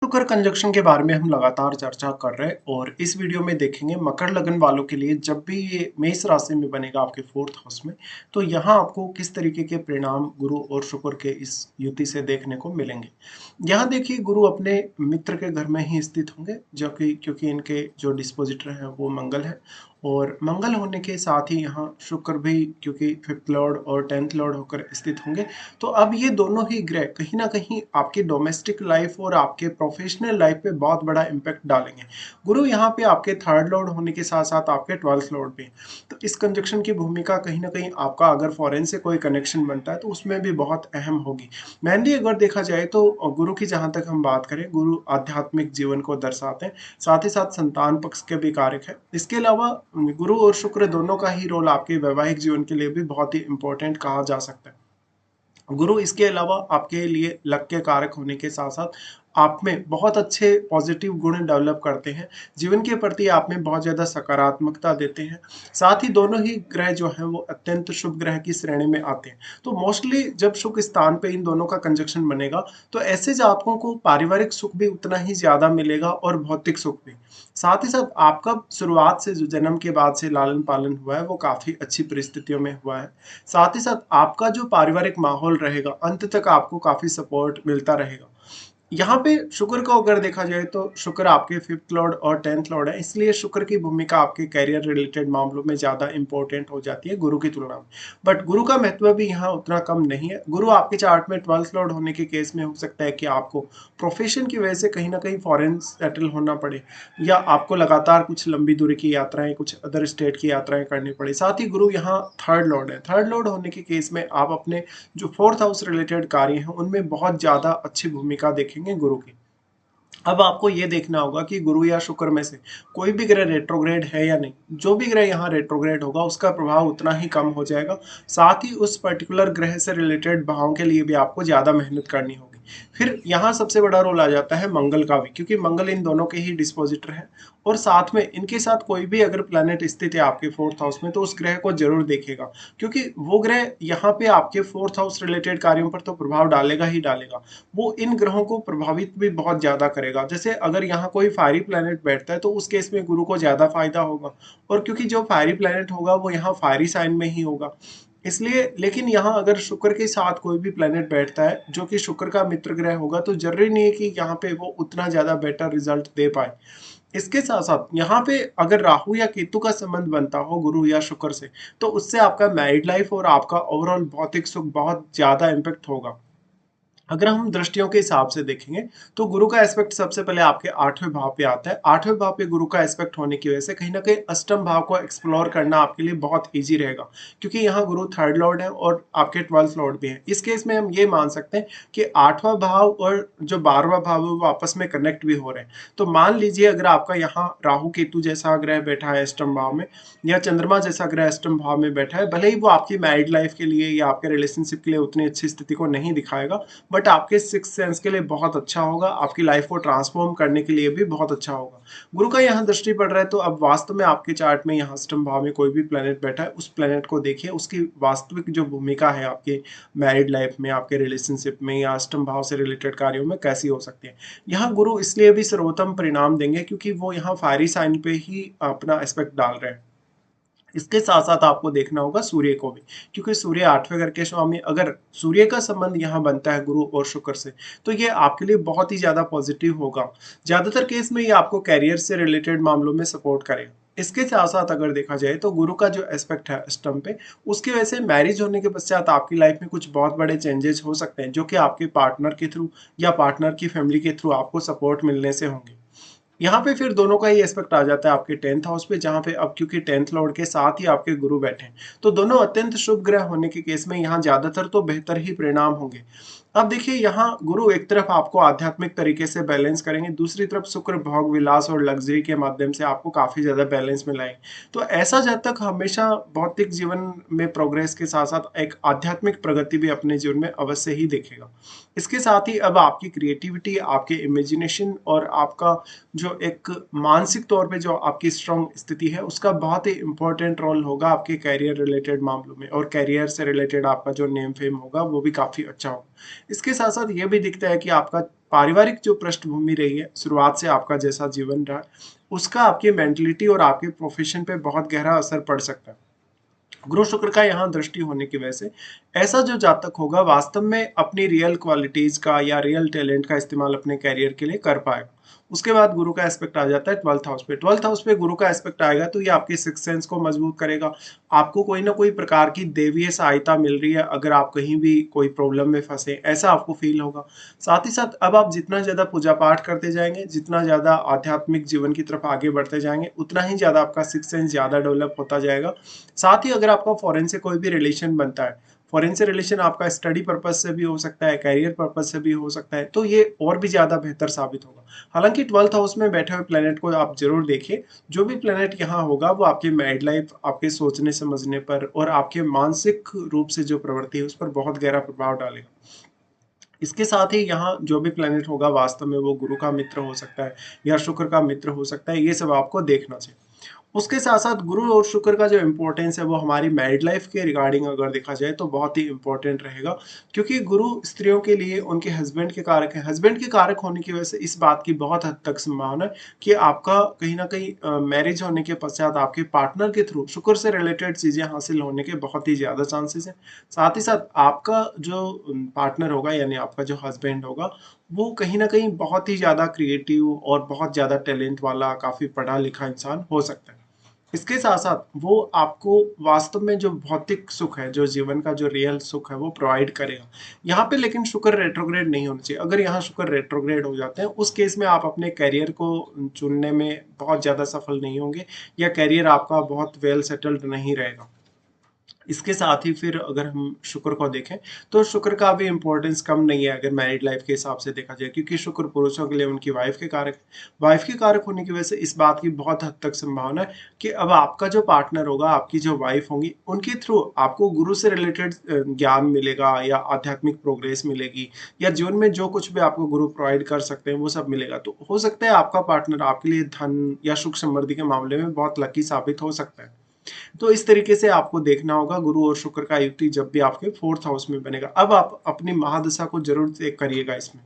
शुक्र कंजक्शन के बारे में हम लगातार चर्चा कर रहे हैं और इस वीडियो में देखेंगे मकर लगन वालों के लिए जब भी ये मेष राशि में बनेगा आपके फोर्थ हाउस में, तो यहाँ आपको किस तरीके के परिणाम गुरु और शुक्र के इस युति से देखने को मिलेंगे। यहाँ देखिए, गुरु अपने मित्र के घर में ही स्थित होंगे, जो कि क्योंकि इनके जो डिस्पोजिटर है वो मंगल है, और मंगल होने के साथ ही यहाँ शुक्र भी क्योंकि फिफ्थ लॉर्ड और टेंथ लॉर्ड होकर स्थित होंगे। तो अब ये दोनों ही ग्रह कहीं ना कहीं आपकी डोमेस्टिक लाइफ और आपके प्रोफेशनल लाइफ पे बहुत बड़ा इम्पैक्ट डालेंगे। गुरु यहाँ पे आपके थर्ड लॉर्ड होने के साथ साथ आपके ट्वेल्थ लॉर्ड भी। तो इस कंजक्शन की भूमिका कहीं ना कहीं आपका अगर फॉरेन से कोई कनेक्शन बनता है तो उसमें भी बहुत अहम होगी। मेनली अगर देखा जाए तो गुरु की जहां तक हम बात करें, गुरु आध्यात्मिक जीवन को दर्शाते हैं, साथ ही साथ संतान पक्ष के भी कारक है। इसके अलावा गुरु और शुक्र दोनों का ही रोल आपके वैवाहिक जीवन के लिए भी बहुत ही इंपॉर्टेंट कहा जा सकता है। गुरु इसके अलावा आपके लिए लक के कारक होने के साथ साथ आप में बहुत अच्छे पॉजिटिव गुण डेवलप करते हैं। जीवन के प्रति आप में बहुत ज़्यादा सकारात्मकता देते हैं। साथ ही दोनों ही ग्रह जो हैं वो अत्यंत शुभ ग्रह की श्रेणी में आते हैं। तो मोस्टली जब शुभ स्थान पे इन दोनों का कंजक्शन बनेगा तो ऐसे जातकों को पारिवारिक सुख भी उतना ही ज़्यादा मिलेगा और भौतिक सुख भी। साथ ही साथ आपका शुरुआत से जो जन्म के बाद से लालन पालन हुआ है वो काफ़ी अच्छी परिस्थितियों में हुआ है। साथ ही साथ आपका जो पारिवारिक माहौल रहेगा, अंत तक आपको काफ़ी सपोर्ट मिलता रहेगा। यहाँ पे शुक्र को अगर देखा जाए तो शुक्र आपके फिफ्थ लॉर्ड और टेंथ लॉर्ड है, इसलिए शुक्र की भूमिका आपके कैरियर रिलेटेड मामलों में ज़्यादा इंपॉर्टेंट हो जाती है गुरु की तुलना में। बट गुरु का महत्व भी यहाँ उतना कम नहीं है। गुरु आपके चार्ट में ट्वेल्थ लॉर्ड होने के केस में हो सकता है कि आपको प्रोफेशन की वजह से कहीं ना कहीं फॉरेन सेटल होना पड़े, या आपको लगातार कुछ लंबी दूरी की यात्राएं, कुछ अदर स्टेट की यात्राएं करनी पड़े। साथ ही गुरु यहाँ थर्ड लॉर्ड है। थर्ड लॉर्ड होने के केस में आप अपने जो फोर्थ हाउस रिलेटेड कार्य हैं उनमें बहुत ज़्यादा अच्छी भूमिका देखेंगे गुरु की। अब आपको ये देखना होगा कि गुरु या शुक्र में से कोई भी ग्रह रेट्रोग्रेड है या नहीं। जो भी ग्रह यहाँ रेट्रोग्रेड होगा उसका प्रभाव उतना ही कम हो जाएगा। साथ ही उस पर्टिकुलर ग्रह से रिलेटेड भावों के लिए भी आपको ज़्यादा मेहनत करनी होगी। फिर यहाँ सबसे बड़ा रोल आ जाता है मंगल का भी, क्योंकि मंगल इन दोनों के ही डिस्पोजिटर है, और साथ में इनके साथ कोई भी अगर प्लैनेट स्थित है आपके फोर्थ हाउस में तो उस ग्रह को जरूर देखेगा, क्योंकि वो ग्रह यहाँ पे आपके फोर्थ हाउस रिलेटेड कार्यों पर तो प्रभाव डालेगा ही डालेगा। वो इन ग्रहों को प्रभावित भी बहुत ज्यादा करेगा। जैसे अगर यहाँ कोई फायरी प्लैनेट बैठता है तो उस केस में गुरु को ज्यादा फायदा होगा, और क्योंकि जो फायरी प्लैनेट होगा वो यहाँ फायरी साइन में ही होगा, इसलिए। लेकिन यहाँ अगर शुक्र के साथ कोई भी प्लेनेट बैठता है जो कि शुक्र का मित्र ग्रह होगा तो जरूरी नहीं है कि यहाँ पे वो उतना ज्यादा बेटर रिजल्ट दे पाए। इसके साथ साथ यहाँ पे अगर राहु या केतु का संबंध बनता हो गुरु या शुक्र से, तो उससे आपका मैरिड लाइफ और आपका ओवरऑल भौतिक सुख बहुत ज्यादा इम्पेक्ट होगा। अगर हम दृष्टियों के हिसाब से देखेंगे तो गुरु का एस्पेक्ट सबसे पहले आपके आठवें भाव पे आता है। आठवें भाव पे गुरु का एस्पेक्ट होने की वजह से कहीं ना कहीं अष्टम भाव को एक्सप्लोर करना आपके लिए बहुत इजी रहेगा, क्योंकि यहाँ गुरु थर्ड लॉर्ड है और आपके ट्वेल्थ लॉर्ड भी है। इस केस में हम ये मान सकते हैं कि आठवां भाव और जो 12वां भाव है वो आपस में कनेक्ट भी हो रहे हैं। तो मान लीजिए अगर आपका यहाँ राहु केतु जैसा ग्रह बैठा है अष्टम भाव में, या चंद्रमा जैसा ग्रह अष्टम भाव में बैठा है, भले ही वो आपकी मैरिड लाइफ के लिए या आपके रिलेशनशिप के लिए उतनी अच्छी स्थिति को नहीं दिखाएगा, बट आपके सिक्स सेंस के लिए बहुत अच्छा होगा, आपकी लाइफ को ट्रांसफॉर्म करने के लिए भी बहुत अच्छा होगा। गुरु का यहाँ दृष्टि पड़ रहा है तो अब वास्तव में आपके चार्ट में यहाँ अष्टम भाव में कोई भी प्लेनेट बैठा है, उस प्लेनेट को देखिए, उसकी वास्तविक जो भूमिका है आपके मैरिड लाइफ में, आपके रिलेशनशिप में या अष्टम भाव से रिलेटेड कार्यों में कैसी हो सकती है। यहाँ गुरु इसलिए भी सर्वोत्तम परिणाम देंगे क्योंकि वो यहाँ फायरी साइन पे ही अपना एस्पेक्ट डाल रहे हैं। इसके साथ साथ आपको देखना होगा सूर्य को भी, क्योंकि सूर्य आठवें घर के स्वामी, अगर सूर्य का संबंध यहाँ बनता है गुरु और शुक्र से तो ये आपके लिए बहुत ही ज्यादा पॉजिटिव होगा। ज्यादातर केस में ये आपको कैरियर से रिलेटेड मामलों में सपोर्ट करेगा। इसके साथ साथ अगर देखा जाए तो गुरु का जो एस्पेक्ट है स्टम्प पे, उसकी वजह से मैरिज होने के पश्चात आपकी लाइफ में कुछ बहुत बड़े चेंजेस हो सकते हैं, जो कि आपके पार्टनर के थ्रू या पार्टनर की फैमिली के थ्रू आपको सपोर्ट मिलने से होंगे। यहाँ पे फिर दोनों का ही एस्पेक्ट आ जाता है आपके टेंथ हाउस पे, जहाँ पे अब क्योंकि टेंथ लॉर्ड के साथ ही आपके गुरु बैठे हैं तो दोनों अत्यंत शुभ ग्रह होने के केस में यहाँ ज्यादातर तो बेहतर ही परिणाम होंगे। अब देखिए, यहाँ गुरु एक तरफ आपको आध्यात्मिक तरीके से बैलेंस करेंगे, दूसरी तरफ शुक्र भोग विलास और लग्जरी के माध्यम से आपको काफी ज्यादा बैलेंस में लाएंगे। तो ऐसा जातक हमेशा भौतिक जीवन में प्रोग्रेस के साथ साथ एक आध्यात्मिक प्रगति भी अपने जीवन में अवश्य ही देखेगा। इसके साथ ही अब आपकी क्रिएटिविटी, आपके इमेजिनेशन और आपका जो एक मानसिक तौर पे जो आपकी स्ट्रॉन्ग स्थिति है उसका बहुत ही इंपॉर्टेंट रोल होगा आपके कैरियर रिलेटेड मामलों में, और कैरियर से रिलेटेड आपका जो नेम फेम होगा वो भी काफी अच्छा होगा। इसके साथ साथ ये भी दिखता है कि आपका पारिवारिक जो पृष्ठभूमि रही है, शुरुआत से आपका जैसा जीवन रहा, उसका आपकी मेंटलिटी और आपके प्रोफेशन पे बहुत गहरा असर पड़ सकता है। गुरु शुक्र का यहाँ दृष्टि होने की वजह से ऐसा जो जातक होगा वास्तव में अपनी रियल क्वालिटीज का या रियल टैलेंट का इस्तेमाल अपने कैरियर के लिए कर पाएगा। उसके बाद गुरु का एस्पेक्ट आ जाता है 12th हाउस पे। 12th हाउस पे गुरु का एस्पेक्ट आएगा तो ये आपके सिक्स सेंस को मजबूत करेगा। आपको कोई ना कोई प्रकार की देवीय सहायता मिल रही है, अगर आप कहीं भी कोई प्रॉब्लम में फंसे ऐसा आपको फील होगा। साथ ही साथ अब आप जितना ज्यादा पूजा पाठ करते जाएंगे, जितना ज्यादा आध्यात्मिक जीवन की तरफ आगे बढ़ते जाएंगे, उतना ही ज्यादा आपका सिक्स सेंस ज्यादा डेवलप होता जाएगा। साथ ही अगर आपका फॉरेन से कोई भी रिलेशन बनता है, फॉरेन से रिलेशन आपका स्टडी पर्पज से भी हो सकता है, कैरियर पर्पज से भी हो सकता है, तो ये और भी ज्यादा बेहतर साबित होगा। हालांकि 12th हाउस में बैठे हुए प्लेनेट को आप जरूर देखिए। जो भी प्लेनेट यहाँ होगा वो आपकी मैरिड लाइफ, आपके सोचने समझने पर और आपके मानसिक रूप से जो प्रवृत्ति है उस पर बहुत गहरा प्रभाव डालेगा। इसके साथ ही यहाँ जो भी प्लेनेट होगा वास्तव में वो गुरु का मित्र हो सकता है या शुक्र का मित्र हो सकता है, ये सब आपको देखना चाहिए। उसके साथ साथ गुरु और शुक्र का जो इम्पोर्टेंस है वो हमारी मैरिड लाइफ के रिगार्डिंग अगर देखा जाए तो बहुत ही इंपॉर्टेंट रहेगा, क्योंकि गुरु स्त्रियों के लिए उनके हस्बैंड के कारक है। हस्बैंड के कारक होने की वजह से इस बात की बहुत हद तक संभावना है कि आपका कहीं ना कहीं मैरिज होने के पश्चात आपके पार्टनर के थ्रू शुक्र से रिलेटेड चीजें हासिल होने के बहुत ही ज्यादा चांसेस हैं। साथ ही साथ आपका जो पार्टनर होगा यानी आपका जो हस्बैंड होगा वो कहीं ना कहीं बहुत ही ज्यादा क्रिएटिव और बहुत ज्यादा टैलेंट वाला, काफी पढ़ा लिखा इंसान हो सकता है। इसके साथ साथ वो आपको वास्तव में जो भौतिक सुख है, जो जीवन का जो रियल सुख है वो प्रोवाइड करेगा। यहाँ पे लेकिन शुक्र रेट्रोग्रेड नहीं होना चाहिए। अगर यहाँ शुक्र रेट्रोग्रेड हो जाते हैं उस केस में आप अपने करियर को चुनने में बहुत ज़्यादा सफल नहीं होंगे या करियर आपका बहुत वेल सेटल्ड नहीं रहेगा। इसके साथ ही फिर अगर हम शुक्र को देखें तो शुक्र का भी इम्पोर्टेंस कम नहीं है अगर मैरिड लाइफ के हिसाब से देखा जाए, क्योंकि शुक्र पुरुषों के लिए उनकी वाइफ के कारक, वाइफ के कारक होने की वजह से इस बात की बहुत हद तक संभावना है कि अब आपका जो पार्टनर होगा, आपकी जो वाइफ होंगी, उनके थ्रू आपको गुरु से रिलेटेड ज्ञान मिलेगा या आध्यात्मिक प्रोग्रेस मिलेगी या जीवन में जो कुछ भी आपको गुरु प्रोवाइड कर सकते हैं वो सब मिलेगा। तो हो सकता है आपका पार्टनर आपके लिए धन या सुख समृद्धि के मामले में बहुत लकी साबित हो सकता है। तो इस तरीके से आपको देखना होगा गुरु और शुक्र का युति जब भी आपके 4th हाउस में बनेगा। अब आप अपनी महादशा को जरूर चेक करिएगा इसमें।